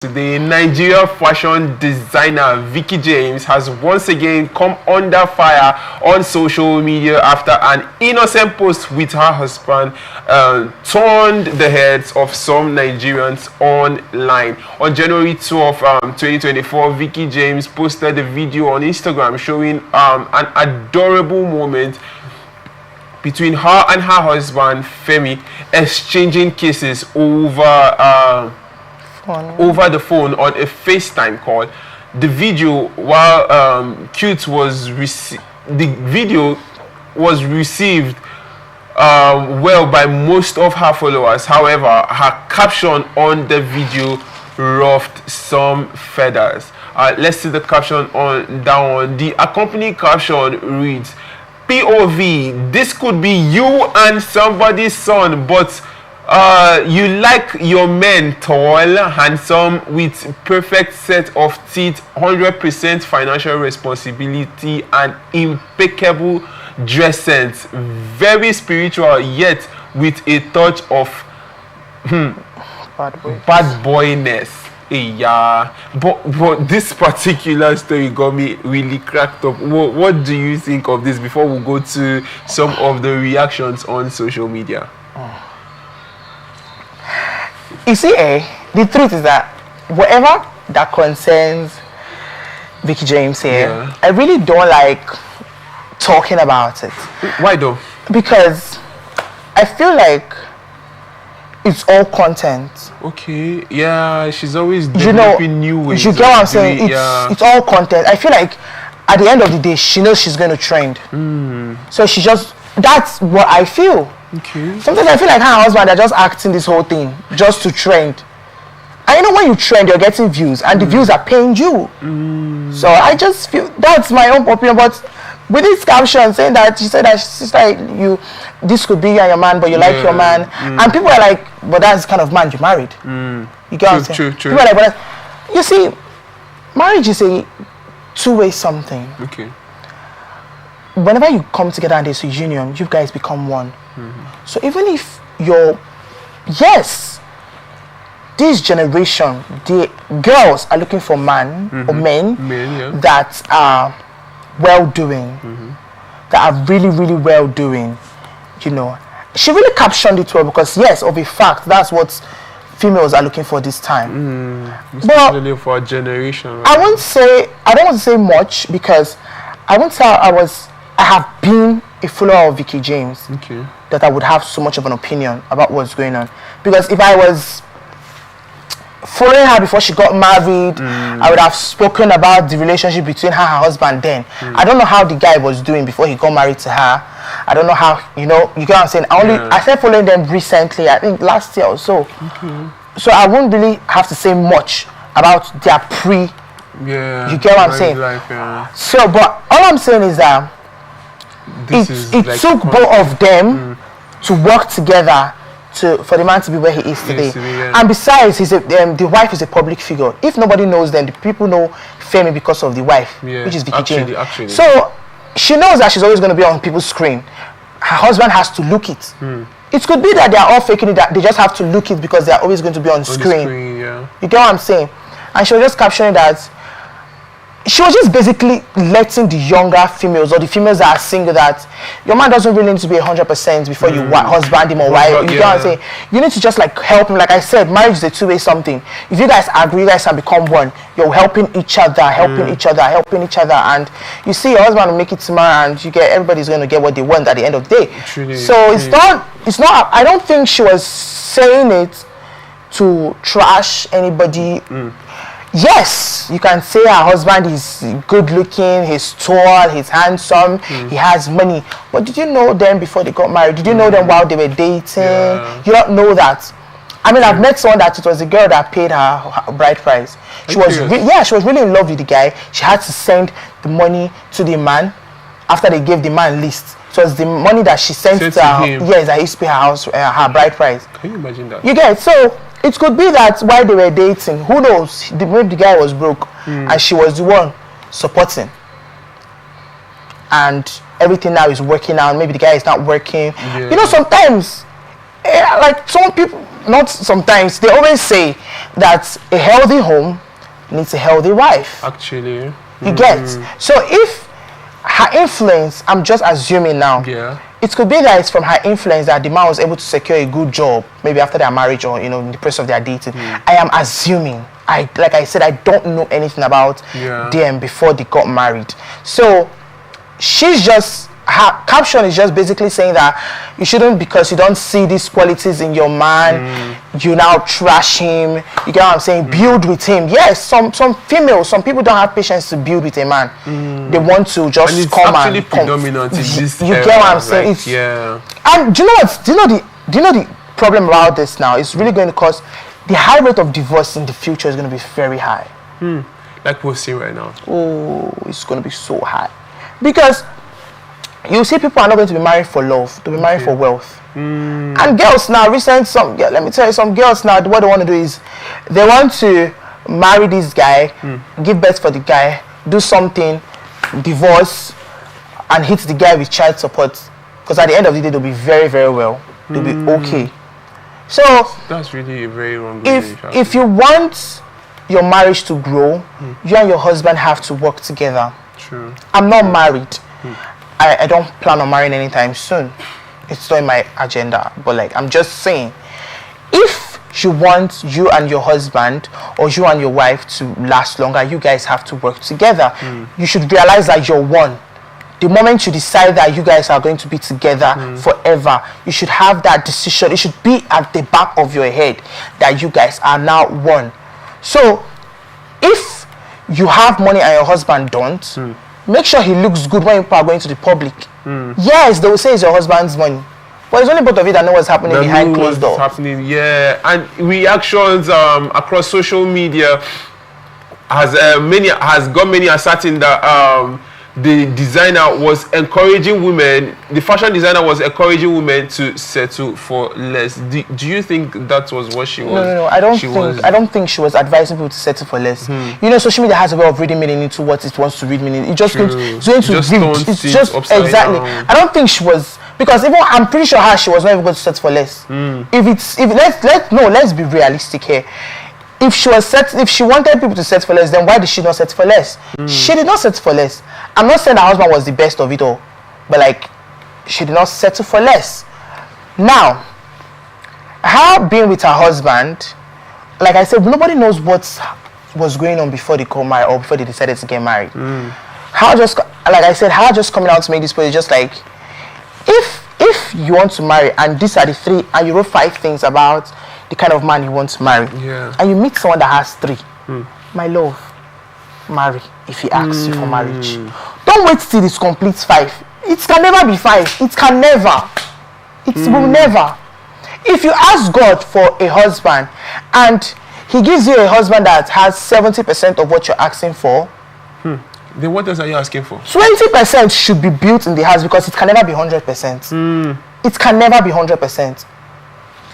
Today, Nigeria fashion designer Veekee James has once again come under fire on social media after an innocent post with her husband turned the heads of some Nigerians online. On January 12, 2024, Veekee James posted a video on Instagram showing an adorable moment between her and her husband Femi exchanging kisses over the phone on a FaceTime call. The video, while the video was received well by most of her followers. However, her caption on the video ruffled some feathers. Let's see the caption on that one. The accompanying caption reads, "POV, this could be you and somebody's son, but you like your men tall, handsome, with perfect set of teeth, 100% financial responsibility, and impeccable dress sense. Very spiritual, yet with a touch of bad boyness." Yeah, but this particular story got me really cracked up. What do you think of this before we go to some of the reactions on social media? You see, the truth is that whatever that concerns Veekee James here, I really don't like talking about it. Why though? Because I feel like it's all content. Okay, yeah, she's always developing new ways. You get what I'm saying? It's all content. I feel like at the end of the day, she knows she's going to trend. So that's what I feel. Okay. Sometimes I feel like her husband are just acting this whole thing just to trend. And you know, when you trend, you're getting views, and the views are paying you. So I just feel that's my own opinion. But with this caption saying that she said that sister, this could be you and your man, but you like your man, and people are like, but that's the kind of man you married. You get what I'm saying? True. People are like, but you see, marriage is a two-way something. Okay. Whenever you come together and there's a union, you guys become one. So even if this generation, the girls are looking for men that are well-doing, that are really, really well-doing, you know. She really captioned it well because, yes, of a fact, that's what females are looking for this time. Especially for a generation. Right? I don't want to say much because I won't say I have been a follower of Veekee James, that I would have so much of an opinion about what's going on. Because if I was following her before she got married, I would have spoken about the relationship between her and her husband then. I don't know how the guy was doing before he got married to her. I don't know how, you get what I'm saying? I started following them recently, I think last year or so. So I won't really have to say much about their you get what I'm saying? Life, So, but all I'm saying is that it took both of them to work together for the man to be where he is today. And besides, the wife is a public figure. If nobody knows them, the people know Femi because of the wife, which is Veekee James. Actually. So she knows that she's always going to be on people's screen. Her husband has to look it. It could be that they are all faking it, that they just have to look it because they are always going to be on screen. You get what I'm saying? And she was just capturing that. She was just basically letting the younger females or the females that are single that your man doesn't really need to be 100% before you husband him or wife. You know what I'm saying? You need to just like help him. Like I said, marriage is a two-way something. If you guys agree, you guys can become one. You're helping each other, helping each other, and you see your husband will make it tomorrow, and everybody's going to get what they want at the end of the day. So it's not. I don't think she was saying it to trash anybody. Yes, you can say her husband is good looking, he's tall, he's handsome, he has money. But did you know them before they got married? Did you know them while they were dating? You don't know that. I mean, I've met someone that it was the girl that paid her bride price. She was really in love with the guy. She had to send the money to the man after they gave the man list. So it's the money that she sent to him. Yes, that he used to pay her bride price. Can you imagine that? You get it? So it could be that while they were dating, who knows, maybe the guy was broke and she was the one supporting. And everything now is working out. Maybe the guy is not working. Sometimes like some people, not sometimes, they always say that a healthy home needs a healthy wife. Actually. You get? So if her influence, I'm just assuming now, it could be that it's from her influence that the man was able to secure a good job, maybe after their marriage or, you know, in the process of their dating. I am assuming. Like I said, I don't know anything about them before they got married. So she's just, her caption is just basically saying that you shouldn't, because you don't see these qualities in your man, you now trash him. You get what I'm saying? Build with him. Yes, some females, some people don't have patience to build with a man. They want to just and it's come actually and predominant in this you era, get what I'm saying? Like, And do you know what? Do you know the problem about this now? It's really going to cause the high rate of divorce in the future is going to be very high. like we're seeing right now. Oh, it's going to be so high. Because you see people are not going to be married for love, they'll be married for wealth. And girls now, let me tell you, some girls now, what they want to do is they want to marry this guy, give birth for the guy, do something, divorce, and hit the guy with child support. Because at the end of the day, they'll be very, very well. They'll be okay. So that's really a very wrong if you want your marriage to grow, you and your husband have to work together. True. I'm not married. I don't plan on marrying anytime soon. It's not in my agenda. But like, I'm just saying, if you want you and your husband or you and your wife to last longer, you guys have to work together. You should realize that you're one. The moment you decide that you guys are going to be together forever, you should have that decision. It should be at the back of your head that you guys are now one. So if you have money and your husband don't, make sure he looks good when people are going to the public. Yes, they will say it's your husband's money, but it's only both of you that know what's happening behind closed doors. And reactions across social media has got many asserting that the designer was encouraging women, the fashion designer was encouraging women to settle for less. Do you think that was what she was? No, I don't think she was advising people to settle for less. You know, social media has a way of reading meaning into what it wants to read meaning. It's just going to read. It's just exactly. I don't think she was, because even I'm pretty sure she was not even going to settle for less. Let's be realistic here. If she wanted people to settle for less, then why did she not settle for less? She did not settle for less. I'm not saying her husband was the best of it all, but like, she did not settle for less. Now, her being with her husband, like I said, nobody knows what was going on before they got married or before they decided to get married. How just coming out to make this point is just like, if you want to marry, and these are the 3, and you wrote 5 things about the kind of man you want to marry, and you meet someone that has 3, my love, marry if he asks you for marriage. Don't wait till it's complete 5. It can never be 5. It can never. It will never. If you ask God for a husband and he gives you a husband that has 70% of what you're asking for, then what else are you asking for? 20% should be built in the house, because it can never be 100%. It can never be 100%.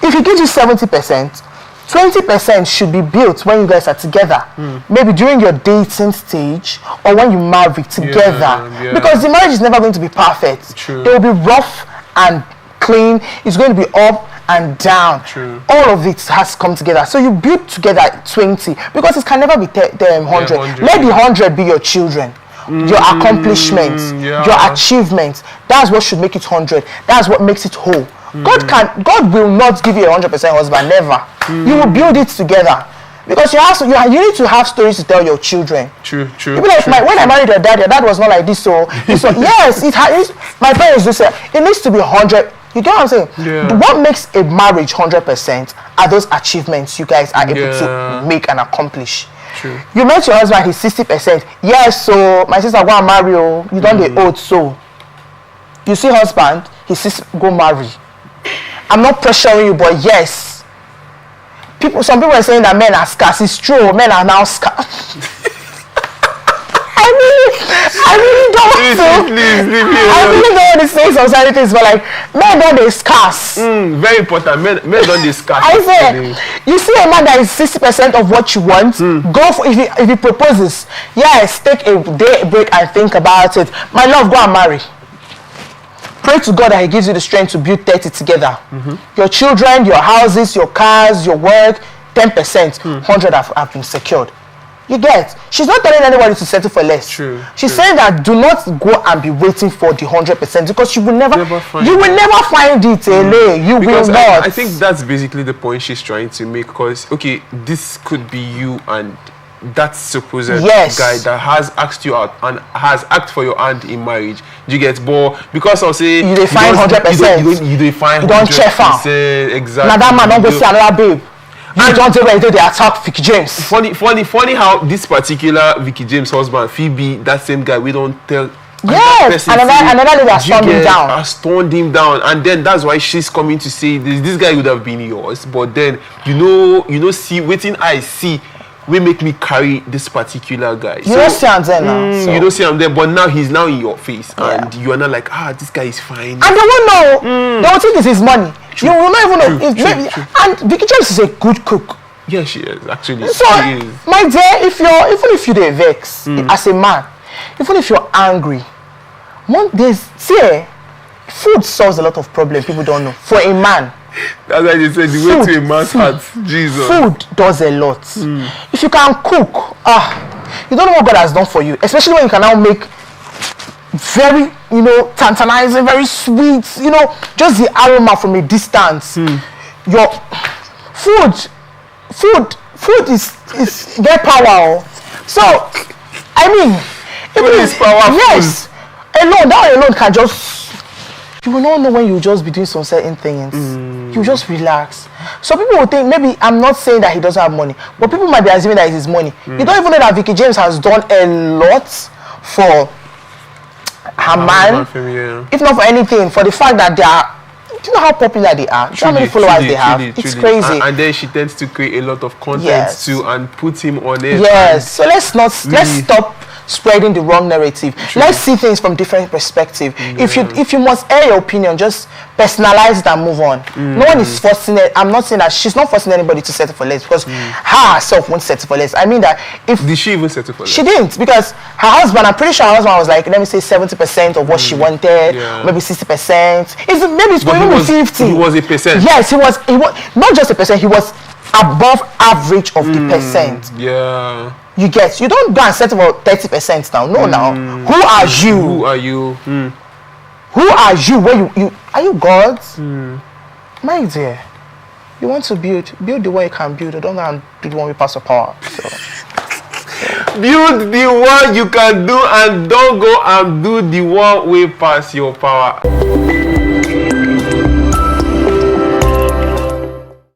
If he gives you 70%, 20% should be built when you guys are together. Maybe during your dating stage or when you marry together. Because the marriage is never going to be perfect. It will be rough and clean. It's going to be up and down. All of it has come together. So you build together 20, because it can never be 100. Let the 100 be your children. Your accomplishments, your achievements. That's what should make it 100. That's what makes it whole. God will not give you a 100% husband, never. You will build it together, because you need to have stories to tell your children. True. People like, when I married your dad was not like this. So yes, my parents just said it needs to be 100. You get what I'm saying? What makes a marriage 100% are those achievements you guys are able to make and accomplish. You met your husband, he's 60%. Yes, so my sister go and marry. You don't get old, so you see husband, his sister go marry. I'm not pressuring you, but yes, some people are saying that men are scarce. It's true, men are now scarce. I really don't want to say some certain things, but like, men don't they scarce. Very important. Men don't they scarce. I said, you see a man that is 60% of what you want, go for, if he proposes, yes, take a day break and think about it. My love, go and marry. Pray to God that he gives you the strength to build 30 together. Your children, your houses, your cars, your work, 10%, 100 have been secured. You get? She's not telling anybody to settle for less. She's saying that do not go and be waiting for the 100% because you will never find it. You will not. I think that's basically the point she's trying to make, because okay, this could be you and that supposed guy that has asked you out and has asked for your hand in marriage. You get? But because I'll say you define 100%, you define 100%. You don't check out. Exactly. Now that man don't go see another babe. You don't say when they attack Veekee James. Funny how this particular Veekee James husband, Phoebe, that same guy, we don't tell. Yes, another lady has turned him down, and then that's why she's coming to say this guy would have been yours, but then see waiting I see will make me carry this particular guy. You don't see him there now. You don't see him there, but now he's now in your face, and you are not like, this guy is fine. And they won't know. They will think it's his money. You will not even know. And Veekee James is a good cook. Yeah, she is actually. So, my dear, even if you're vex as a man, even if you're angry, food solves a lot of problems people don't know. For a man. That's why they say the way to a man's heart. Jesus. Food does a lot. If you can cook, you don't know what God has done for you. Especially when you can now make very, tantalizing, very sweet, just the aroma from a distance. Your food is get power. So, I mean, food is powerful. Yes. That alone can just, you will not know when you just be doing some certain things. You just relax. So people will think, maybe I'm not saying that he doesn't have money, but people might be assuming that it's his money. You don't even know that Veekee James has done a lot for her man, if not for anything, for the fact that they are, do you know how popular they are? Do you know how many followers they have? It's crazy. And then she tends to create a lot of content too and put him on it. Yes. So let's stop spreading the wrong narrative. Let's see things from different perspective. If you must air your opinion, just personalize it and move on. No one is forcing it. I'm not saying that she's not forcing anybody to settle for less, because her herself won't settle for less. I mean that did she even settle for less? She didn't, because her husband, I'm pretty sure her husband was like, let me say 70% of what she wanted, maybe 60%. Maybe it's going to be 50. He was a percent. Yes, he was not just a percent, he was above average of the percent. Yeah. You get, you don't go and settle for 30% now. No, now. Who are you? Who are you? Who are you? Where you are you God? My dear, you want to build the one you can build. Don't go and do the one we pass your power. So. Build the one you can do, and don't go and do the one we pass your power.